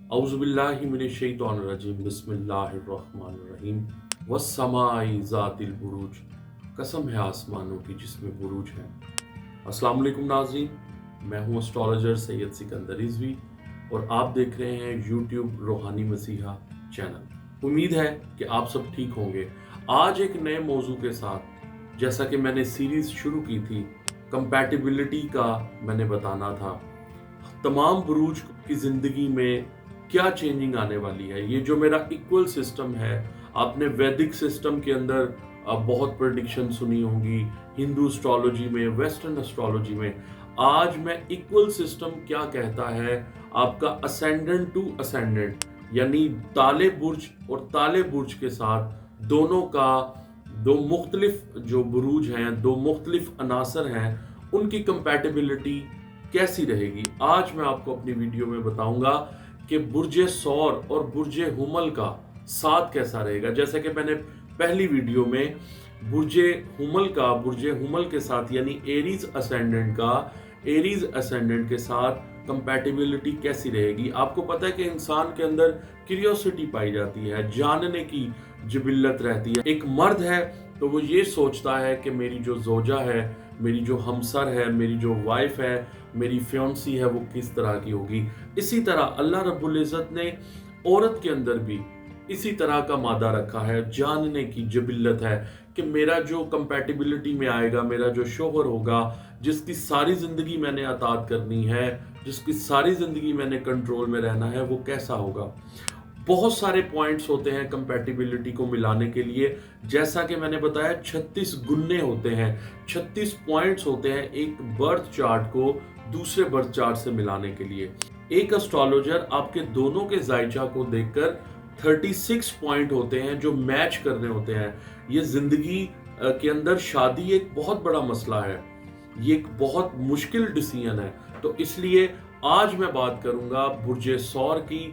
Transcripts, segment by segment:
औज़ुबिल्लाहि मिनश्शैतानिर्रजीम बिस्मिल्लाहिर्रहमानिर्रहीम वस्समाई ज़ातिल बुरूज। कसम है आसमानों की जिसमें बुरूज है। अस्सलाम वालेकुम नाज़रीन, मैं हूँ एस्ट्रोलॉजर सैयद सिकंदर रिजवी और आप देख रहे हैं यूट्यूब रूहानी मसीहा चैनल। उम्मीद है कि आप सब ठीक होंगे। आज एक नए मौजू के साथ, जैसा कि मैंने सीरीज़ शुरू की थी, कंपैटिबिलिटी का मैंने बताना था। तमाम बुरूज की ज़िंदगी में क्या चेंजिंग आने वाली है। ये जो मेरा इक्वल सिस्टम है, आपने वैदिक सिस्टम के अंदर बहुत प्रेडिक्शन सुनी होंगी, हिंदू एस्ट्रोलॉजी में, वेस्टर्न एस्ट्रोलॉजी में। आज मैं इक्वल सिस्टम क्या कहता है, आपका असेंडेंट टू असेंडेंट यानी ताले बुर्ज और ताले बुर्ज के साथ दोनों का, दो मुख्तलिफ जो बुरूज हैं, दो मुख्तलिफ अनासर हैं, उनकी कंपैटिबिलिटी कैसी रहेगी। आज मैं आपको अपनी वीडियो में बताऊंगा कि बुर्ज सौर और बुर्ज हुमल का साथ कैसा रहेगा। जैसे कि मैंने पहली वीडियो में बुर्ज हुमल के साथ यानी एरीज असेंडेंट के साथ कंपैटिबिलिटी कैसी रहेगी। आपको पता है कि इंसान के अंदर क्यूरियोसिटी पाई जाती है, जानने की जिबिल्लत रहती है। एक मर्द है तो वो ये सोचता है कि मेरी जो जोजा है, मेरी जो हमसर है, मेरी जो वाइफ है, मेरी फ्योंसी है, वो किस तरह की होगी। इसी तरह अल्लाह रब्बुल इज़्ज़त ने औरत के अंदर भी इसी तरह का मादा रखा है, जानने की जिबिल्लत है कि मेरा जो कंपैटिबिलिटी में आएगा, मेरा जो शोहर होगा, जिसकी सारी ज़िंदगी मैंने अतात करनी है, जिसकी सारी ज़िंदगी मैंने कंट्रोल में रहना है, वो कैसा होगा। बहुत सारे पॉइंट्स होते हैं कंपैटिबिलिटी को मिलाने के लिए। जैसा कि मैंने बताया 36 गुन्ने होते हैं, 36 पॉइंट्स होते हैं एक बर्थ चार्ट को दूसरे बर्थ चार्ट से मिलाने के लिए। एक एस्ट्रोलॉजर आपके दोनों के जायचा को देखकर 36 पॉइंट होते हैं जो मैच करने होते हैं। ये जिंदगी के अंदर शादी एक बहुत बड़ा मसला है, ये एक बहुत मुश्किल डिसीजन है। तो इसलिए आज मैं बात करूंगा बुर्ज सौर की,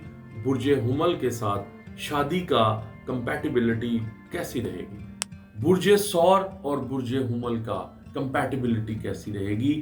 बुर्ज हुमल के साथ शादी का कंपैटिबिलिटी कैसी रहेगी। बुर्ज सौर और बुर्ज हुमल का कंपैटिबिलिटी कैसी रहेगी।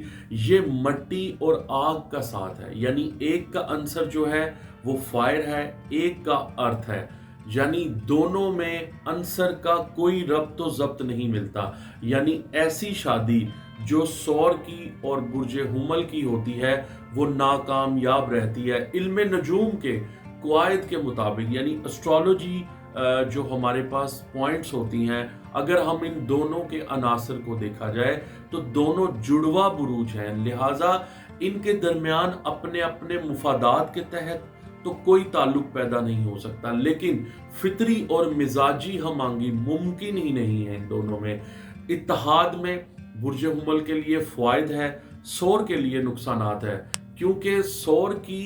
ये मट्टी और आग का साथ है, यानी एक का आंसर जो है वो फायर है, एक का अर्थ है, यानी दोनों में आंसर का कोई रब्त तो जब्त नहीं मिलता। यानी ऐसी शादी जो सौर की और बुर्ज हुमल की होती है वो नाकामयाब रहती है। इल्म नजूम के कवायद के मुताबिक, यानी एस्ट्रोलॉजी जो हमारे पास पॉइंट्स होती हैं, अगर हम इन दोनों के अनासर को देखा जाए तो दोनों जुड़वा बुरूज हैं, लिहाजा इनके दरमियान अपने अपने मुफादात के तहत तो कोई ताल्लुक पैदा नहीं हो सकता, लेकिन फितरी और मिजाजी हमांगी मुमकिन ही नहीं है इन दोनों में। इत्तेहाद में बुर्ज हुमल के लिए फ़ायद है, सौर के लिए नुकसानात है, क्योंकि सौर की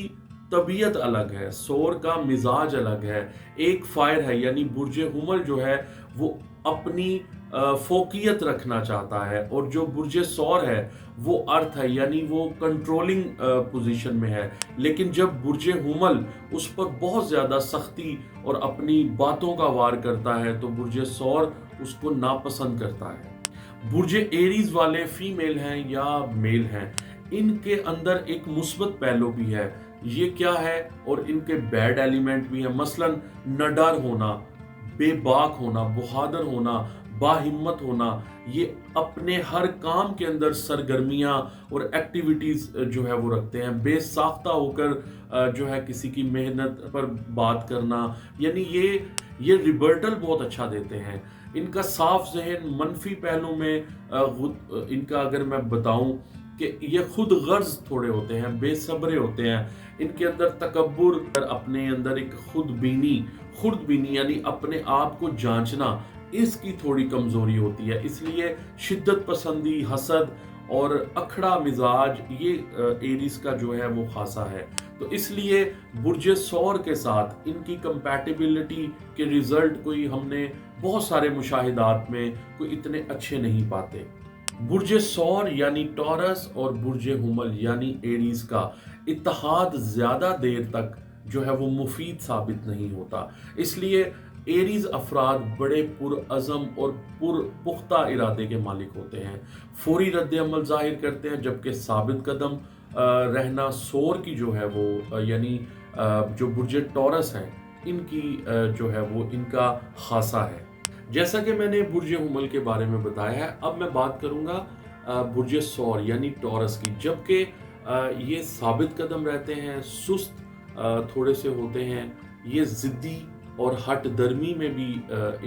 तबीयत अलग है, सौर का मिजाज अलग है। एक फायर है, यानी बुर्ज हुमल जो है वो अपनी फोकियत रखना चाहता है, और जो बुर्ज सौर है वो अर्थ है, यानी वो कंट्रोलिंग पोजीशन में है। लेकिन जब बुर्ज हुमल उस पर बहुत ज़्यादा सख्ती और अपनी बातों का वार करता है तो बुर्ज सौर उसको नापसंद करता है। बुर्ज एरीज वाले फीमेल हैं या मेल हैं, इनके अंदर एक मुस्बत पहलू भी है। ये क्या है, और इनके बैड एलिमेंट भी हैं, मसलन नडर होना, बेबाक होना, बहादुर होना, बाहिम्मत होना। ये अपने हर काम के अंदर सरगर्मियां और एक्टिविटीज जो है वो रखते हैं। बेसाख्ता होकर जो है किसी की मेहनत पर बात करना, यानी ये रिबर्टल बहुत अच्छा देते हैं। इनका साफ जहन, मनफी पहलू में इनका अगर मैं बताऊं कि ये खुद गर्ज थोड़े होते हैं, बेसब्रे होते हैं। इनके अंदर तकब्बुर, अपने अंदर एक खुर्दबीनी यानी अपने आप को जांचना, इसकी थोड़ी कमजोरी होती है। इसलिए शिद्दत पसंदी, हसद और अखड़ा मिजाज ये एरीज का जो है वो खासा है। तो इसलिए बुर्ज सौर के साथ इनकी कंपैटिबिलिटी के रिजल्ट कोई हमने बहुत सारे मुशाहिदात में कोई इतने अच्छे नहीं पाते। बुर्ज सौर यानी टॉरस और बुर्ज हुमल यानी एरीज का इत्तेहाद ज्यादा देर तक जो है वो मुफीद साबित नहीं होता। इसलिए एरीज अफराद बड़े पुरअज़म और पुख्ता इरादे के मालिक होते हैं, फौरी रद्द अमल जाहिर करते हैं, जबकि साबित कदम रहना सौर की जो है वो यानी जो बुर्ज टॉरस हैं इनकी जो है वो इनका खासा है। जैसा कि मैंने बुर्ज हुमल के बारे में बताया है, अब मैं बात करूंगा बुर्ज सौर यानी टॉरस की। जबकि ये साबित कदम रहते हैं, सुस्त थोड़े से होते हैं, ये ज़िद्दी और हट दर्मी में भी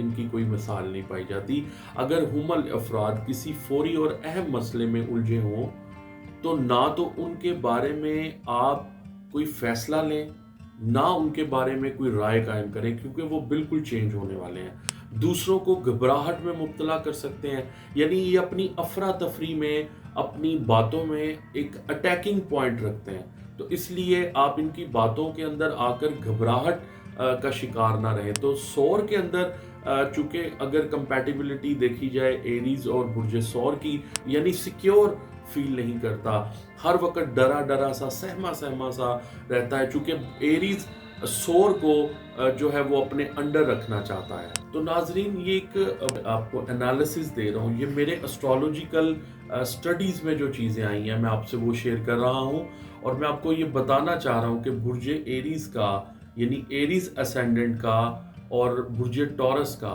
इनकी कोई मिसाल नहीं पाई जाती। अगर हुमल अफराद किसी फौरी और अहम मसले में उलझे हों तो ना तो उनके बारे में आप कोई फैसला लें, ना उनके बारे में कोई राय कायम करें, क्योंकि वो बिल्कुल चेंज होने वाले हैं। दूसरों को घबराहट में मुब्तला कर सकते हैं, यानी ये अपनी अफरा तफरी में, अपनी बातों में एक अटैकिंग पॉइंट रखते हैं। तो इसलिए आप इनकी बातों के अंदर आकर घबराहट का शिकार ना रहें। तो सौर के अंदर चूंकि अगर कंपैटिबिलिटी देखी जाए एरीज और बुर्ज सौर की, यानी सिक्योर फील नहीं करता, हर वक्त डरा डरा सा, सहमा सहमा सा रहता है, चूंकि एरीज सौर को जो है वो अपने अंडर रखना चाहता है। तो नाजरीन, ये एक आपको एनालिसिस दे रहा हूँ, ये मेरे एस्ट्रोलॉजिकल स्टडीज में जो चीज़ें आई हैं मैं आपसे वो शेयर कर रहा हूँ। और मैं आपको ये बताना चाह रहा हूँ कि बुर्ज एरीज का यानी एरीज असेंडेंट का और बुर्ज टॉरस का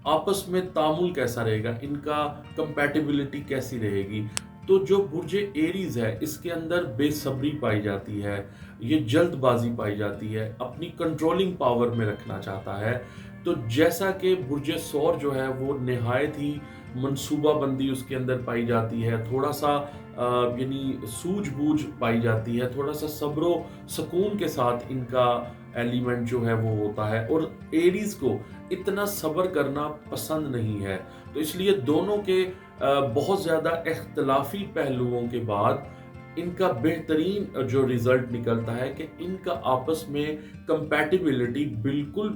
आपस में तामुल कैसा रहेगा, इनका कंपैटिबिलिटी कैसी रहेगी। तो जो बुर्ज एरीज है इसके अंदर बेसब्री पाई जाती है, ये जल्दबाजी पाई जाती है, अपनी कंट्रोलिंग पावर में रखना चाहता है। तो जैसा कि बुर्ज सौर जो है वो निहायत ही मनसूबाबंदी उसके अंदर पाई जाती है, थोड़ा सा यानी सूझबूझ पाई जाती है, थोड़ा सा सब्रो सुकून के साथ इनका एलिमेंट जो है वो होता है, और एरीज को इतना सब्र करना पसंद नहीं है। तो इसलिए दोनों के बहुत ज़्यादा इख्तलाफी पहलुओं के बाद इनका बेहतरीन जो रिजल्ट निकलता है कि इनका आपस में कंपैटिबिलिटी बिल्कुल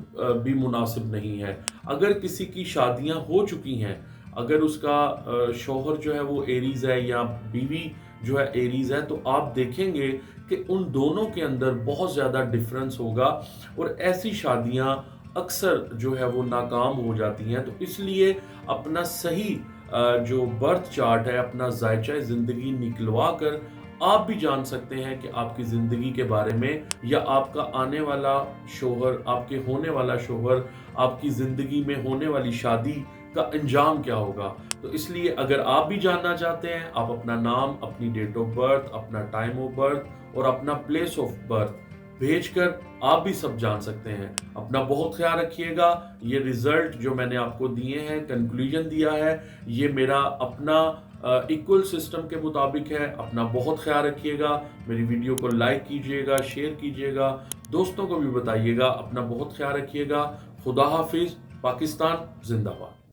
भी मुनासिब नहीं है। अगर किसी की शादियां हो चुकी हैं, अगर उसका शौहर जो है वो एरीज है या बीवी जो है एरीज है, तो आप देखेंगे कि उन दोनों के अंदर बहुत ज़्यादा डिफरेंस होगा और ऐसी शादियां अक्सर जो है वो नाकाम हो जाती हैं। तो इसलिए अपना सही जो बर्थ चार्ट है, अपना जायचा ज़िंदगी निकलवा कर आप भी जान सकते हैं कि आपकी ज़िंदगी के बारे में, या आपका आने वाला शौहर, आपके होने वाला शौहर, आपकी ज़िंदगी में होने वाली शादी का अंजाम क्या होगा। तो इसलिए अगर आप भी जानना चाहते हैं, आप अपना नाम, अपनी डेट ऑफ बर्थ, अपना टाइम ऑफ बर्थ और अपना प्लेस ऑफ बर्थ भेजकर आप भी सब जान सकते हैं। अपना बहुत ख्याल रखिएगा। ये रिजल्ट जो मैंने आपको दिए हैं, कंक्लूजन दिया है, ये मेरा अपना इक्वल सिस्टम के मुताबिक है। अपना बहुत ख्याल रखिएगा। मेरी वीडियो को लाइक कीजिएगा, शेयर कीजिएगा, दोस्तों को भी बताइएगा। अपना बहुत ख्याल रखिएगा। खुदा हाफिज। पाकिस्तान जिंदाबाद।